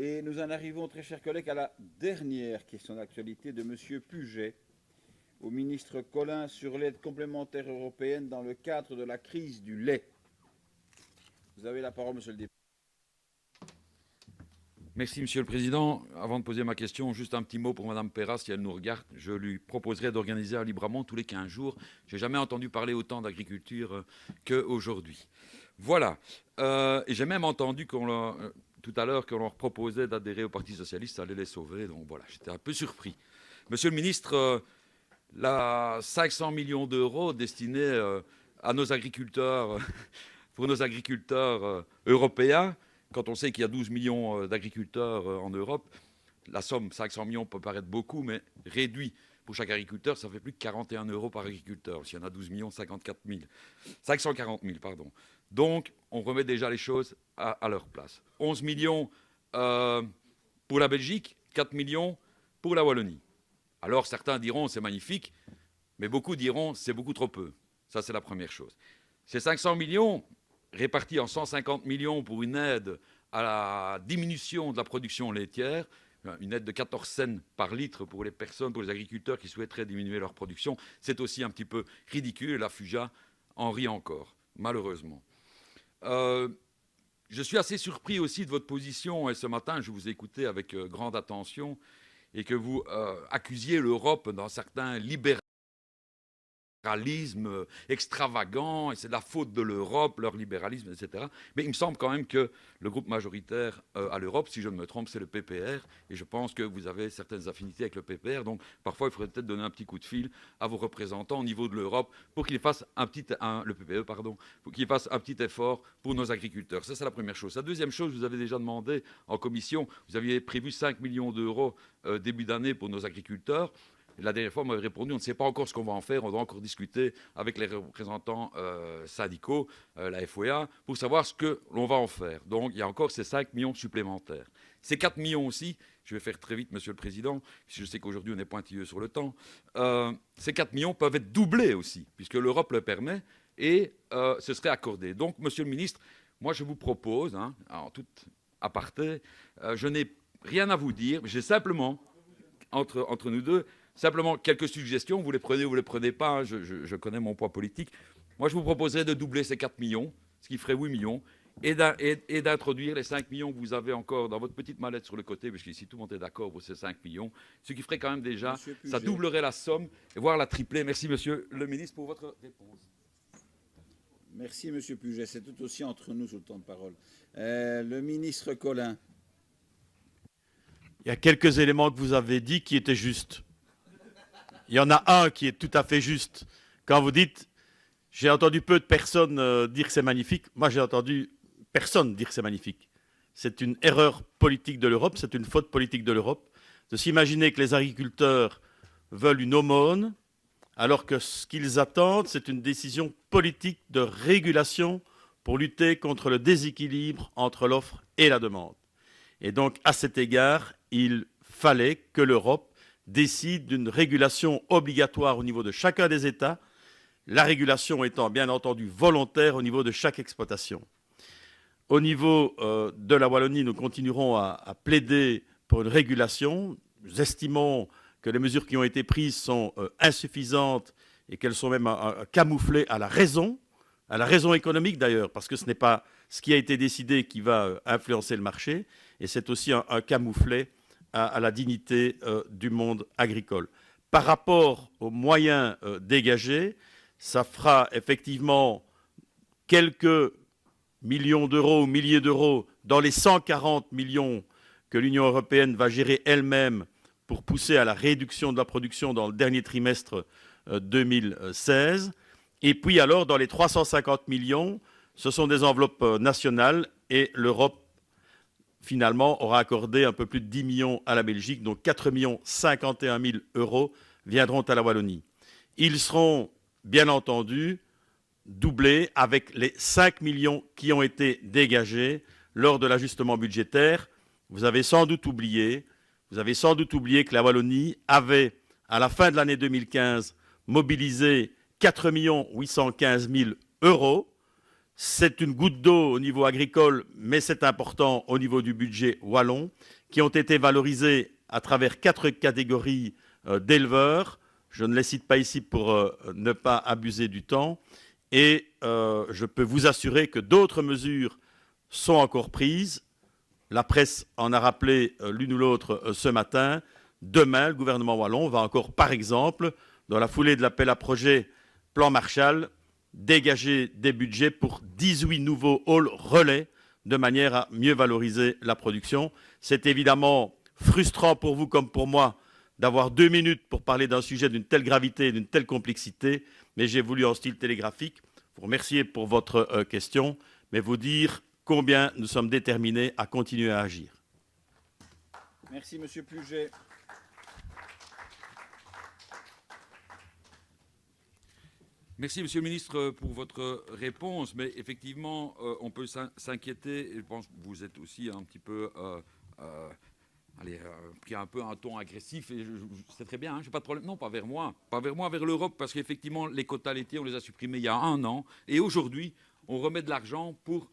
Et nous en arrivons, très chers collègues, à la dernière question d'actualité de M. Puget au ministre Collin sur l'aide complémentaire européenne dans le cadre de la crise du lait. Vous avez la parole, monsieur le député. Merci, Monsieur le Président. Avant de poser ma question, juste un petit mot pour Mme Perras, si elle nous regarde. Je lui proposerai d'organiser un Libramont tous les 15 jours. Je n'ai jamais entendu parler autant d'agriculture qu'aujourd'hui. Voilà. Et j'ai même entendu tout à l'heure qu'on leur proposait d'adhérer au Parti socialiste, ça allait les sauver. Donc voilà, j'étais un peu surpris. Monsieur le ministre, 500 millions d'euros destinés à nos agriculteurs, pour nos agriculteurs européens, quand on sait qu'il y a 12 millions d'agriculteurs en Europe, la somme 500 millions peut paraître beaucoup, mais réduit pour chaque agriculteur, ça fait plus de 41 euros par agriculteur. S'il y en a 12 millions, 540 000, pardon. Donc, on remet déjà les choses à leur place. 11 millions pour la Belgique, 4 millions pour la Wallonie. Alors, certains diront c'est magnifique, mais beaucoup diront c'est beaucoup trop peu. Ça, c'est la première chose. Ces 500 millions, répartis en 150 millions pour une aide à la diminution de la production laitière, une aide de 14 cents par litre pour les personnes, pour les agriculteurs qui souhaiteraient diminuer leur production, c'est aussi un petit peu ridicule et la FUJA en rit encore, malheureusement. Je suis assez surpris aussi de votre position, et ce matin, je vous ai écouté avec grande attention, et que vous accusiez l'Europe dans certains libéralisme extravagant, et c'est de la faute de l'Europe, leur libéralisme, etc. Mais il me semble quand même que le groupe majoritaire à l'Europe, si je ne me trompe, c'est le PPR, et je pense que vous avez certaines affinités avec le PPR, donc parfois il faudrait peut-être donner un petit coup de fil à vos représentants au niveau de l'Europe pour qu'ils fassent le PPE, pardon, pour qu'ils fassent un petit effort pour nos agriculteurs. Ça, c'est la première chose. La deuxième chose, vous avez déjà demandé en commission, vous aviez prévu 5 millions d'euros début d'année pour nos agriculteurs. La dernière fois, on m'avait répondu, on ne sait pas encore ce qu'on va en faire, on doit encore discuter avec les représentants syndicaux, la FOA, pour savoir ce que l'on va en faire. Donc, il y a encore ces 5 millions supplémentaires. Ces 4 millions aussi, je vais faire très vite, Monsieur le Président, puisque je sais qu'aujourd'hui, on est pointilleux sur le temps, ces 4 millions peuvent être doublés aussi, puisque l'Europe le permet, et ce serait accordé. Donc, Monsieur le Ministre, moi, je vous propose, en toute aparté, je n'ai rien à vous dire, j'ai simplement, entre nous deux, simplement quelques suggestions, vous les prenez ou vous ne les prenez pas, je connais mon poids politique. Moi, je vous proposerais de doubler ces 4 millions, ce qui ferait 8 millions, et d'introduire les 5 millions que vous avez encore dans votre petite mallette sur le côté, parce qu'ici, tout le monde est d'accord pour ces 5 millions, ce qui ferait quand même déjà, ça doublerait la somme, et voire la tripler. Merci, Monsieur le Ministre, pour votre réponse. Merci, Monsieur Puget. C'est tout aussi entre nous sur le temps de parole. Le ministre Collin. Il y a quelques éléments que vous avez dit qui étaient justes. Il y en a un qui est tout à fait juste. Quand vous dites, j'ai entendu peu de personnes dire que c'est magnifique, moi j'ai entendu personne dire que c'est magnifique. C'est une erreur politique de l'Europe, c'est une faute politique de l'Europe, de s'imaginer que les agriculteurs veulent une aumône, alors que ce qu'ils attendent, c'est une décision politique de régulation pour lutter contre le déséquilibre entre l'offre et la demande. Et donc, à cet égard, il fallait que l'Europe décide d'une régulation obligatoire au niveau de chacun des États, la régulation étant bien entendu volontaire au niveau de chaque exploitation. Au niveau de la Wallonie, nous continuerons à plaider pour une régulation. Nous estimons que les mesures qui ont été prises sont insuffisantes et qu'elles sont même camouflées à la raison économique d'ailleurs, parce que ce n'est pas ce qui a été décidé qui va influencer le marché, et c'est aussi un camouflet à la dignité du monde agricole. Par rapport aux moyens dégagés, ça fera effectivement quelques millions d'euros ou milliers d'euros dans les 140 millions que l'Union européenne va gérer elle-même pour pousser à la réduction de la production dans le dernier trimestre 2016. Et puis alors, dans les 350 millions, ce sont des enveloppes nationales et l'Europe finalement, aura accordé un peu plus de 10 millions à la Belgique, donc 4 51 000 euros viendront à la Wallonie. Ils seront, bien entendu, doublés avec les 5 millions qui ont été dégagés lors de l'ajustement budgétaire. Vous avez sans doute oublié que la Wallonie avait, à la fin de l'année 2015, mobilisé 4 815 000 euros. c'est une goutte d'eau au niveau agricole, mais c'est important au niveau du budget wallon, qui ont été valorisés à travers 4 catégories d'éleveurs. Je ne les cite pas ici pour ne pas abuser du temps. Et je peux vous assurer que d'autres mesures sont encore prises. La presse en a rappelé l'une ou l'autre ce matin. Demain, le gouvernement wallon va encore, par exemple, dans la foulée de l'appel à projet Plan Marshall, dégager des budgets pour 18 nouveaux halls relais de manière à mieux valoriser la production. C'est évidemment frustrant pour vous comme pour moi d'avoir 2 minutes pour parler d'un sujet d'une telle gravité et d'une telle complexité, mais j'ai voulu en style télégraphique vous remercier pour votre question, mais vous dire combien nous sommes déterminés à continuer à agir. Merci, Monsieur Puget. Merci, Monsieur le Ministre, pour votre réponse. Mais effectivement, on peut s'inquiéter. Je pense que vous êtes aussi un petit peu pris un peu un ton agressif. Et c'est très bien, hein, je n'ai pas de problème. Non, pas vers moi. Pas vers moi, vers l'Europe. Parce qu'effectivement, les quotas laitiers, on les a supprimés il y a 1 an. Et aujourd'hui, on remet de l'argent pour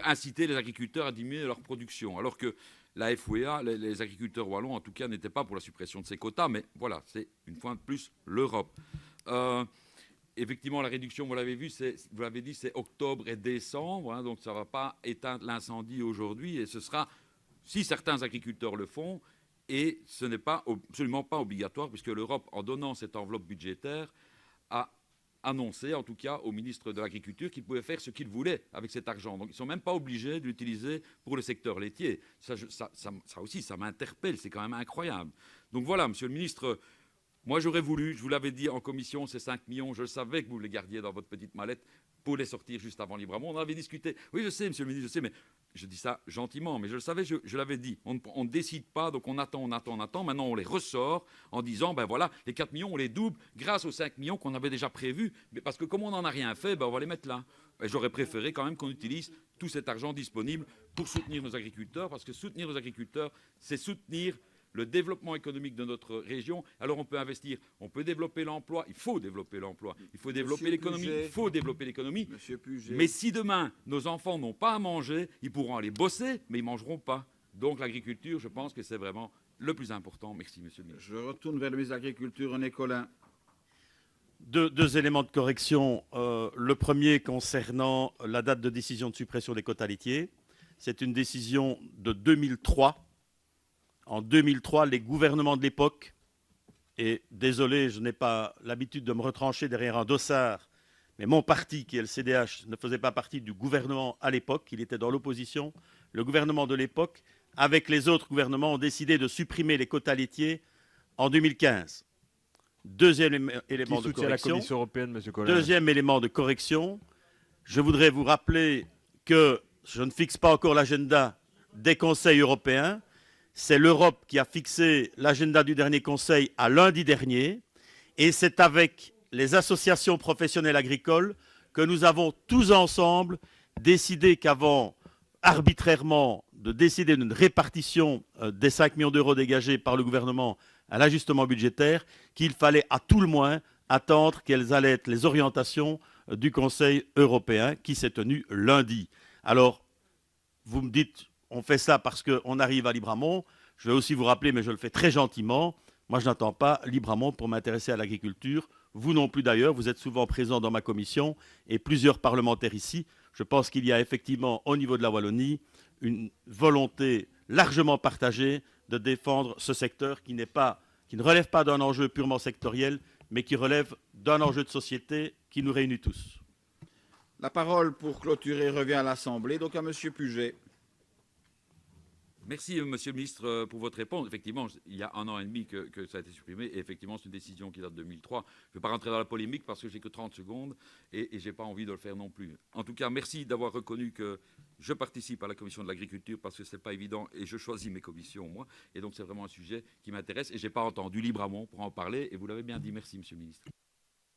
inciter les agriculteurs à diminuer leur production. Alors que la FOEA, les agriculteurs wallons, en tout cas, n'étaient pas pour la suppression de ces quotas. Mais voilà, c'est une fois de plus l'Europe. Effectivement, la réduction, vous l'avez vu, vous l'avez dit, c'est octobre et décembre. Hein, donc ça ne va pas éteindre l'incendie aujourd'hui. Et ce sera, si certains agriculteurs le font, et ce n'est pas absolument pas obligatoire, puisque l'Europe, en donnant cette enveloppe budgétaire, a annoncé, en tout cas au ministre de l'Agriculture, qu'il pouvait faire ce qu'il voulait avec cet argent. Donc ils ne sont même pas obligés de l'utiliser pour le secteur laitier. Ça aussi, ça m'interpelle, c'est quand même incroyable. Donc voilà, Monsieur le ministre, moi j'aurais voulu, je vous l'avais dit en commission, ces 5 millions, je savais que vous les gardiez dans votre petite mallette pour les sortir juste avant Libramont. On en avait discuté. Oui, je sais, Monsieur le ministre, je sais, mais je dis ça gentiment, mais je le savais, je l'avais dit. On ne décide pas, donc on attend. Maintenant, on les ressort en disant, ben voilà, les 4 millions, on les double grâce aux 5 millions qu'on avait déjà prévus. Mais parce que comme on n'en a rien fait, ben on va les mettre là. Et j'aurais préféré quand même qu'on utilise tout cet argent disponible pour soutenir nos agriculteurs, parce que soutenir nos agriculteurs, c'est soutenir le développement économique de notre région. Alors on peut investir, on peut développer l'emploi, il faut développer l'emploi, il faut développer l'économie, il faut développer l'économie. Mais si demain nos enfants n'ont pas à manger, ils pourront aller bosser, mais ils ne mangeront pas. Donc l'agriculture, je pense que c'est vraiment le plus important. Merci, Monsieur le ministre. Je retourne vers le ministre de l'Agriculture, René Colin. Deux éléments de correction. Le premier concernant la date de décision de suppression des quotas laitiers. C'est une décision de 2003. En 2003, les gouvernements de l'époque, et désolé, je n'ai pas l'habitude de me retrancher derrière un dossard, mais mon parti, qui est le CDH, ne faisait pas partie du gouvernement à l'époque, il était dans l'opposition. Le gouvernement de l'époque, avec les autres gouvernements, ont décidé de supprimer les quotas laitiers en 2015. Deuxième élément de correction. La Commission européenne, Monsieur Colin. Deuxième élément de correction, je voudrais vous rappeler que je ne fixe pas encore l'agenda des conseils européens. C'est l'Europe qui a fixé l'agenda du dernier conseil à lundi dernier. Et c'est avec les associations professionnelles agricoles que nous avons tous ensemble décidé qu'avant arbitrairement de décider d'une répartition des 5 millions d'euros dégagés par le gouvernement à l'ajustement budgétaire, qu'il fallait à tout le moins attendre quelles allaient être les orientations du Conseil européen qui s'est tenu lundi. Alors, vous me dites, on fait ça parce qu'on arrive à Libramont. Je vais aussi vous rappeler, mais je le fais très gentiment, moi je n'attends pas Libramont pour m'intéresser à l'agriculture. Vous non plus d'ailleurs, vous êtes souvent présent dans ma commission et plusieurs parlementaires ici. Je pense qu'il y a effectivement au niveau de la Wallonie une volonté largement partagée de défendre ce secteur qui ne relève pas d'un enjeu purement sectoriel, mais qui relève d'un enjeu de société qui nous réunit tous. La parole pour clôturer revient à l'Assemblée, donc à Monsieur Puget. Merci, Monsieur le ministre, pour votre réponse. Effectivement, il y a 1 an et demi que ça a été supprimé. Et effectivement, c'est une décision qui date de 2003. Je ne vais pas rentrer dans la polémique parce que j'ai que 30 secondes et je n'ai pas envie de le faire non plus. En tout cas, merci d'avoir reconnu que je participe à la commission de l'agriculture parce que ce n'est pas évident et je choisis mes commissions, moi. Et donc, c'est vraiment un sujet qui m'intéresse. Et je n'ai pas entendu Libramont pour en parler. Et vous l'avez bien dit. Merci, Monsieur le ministre.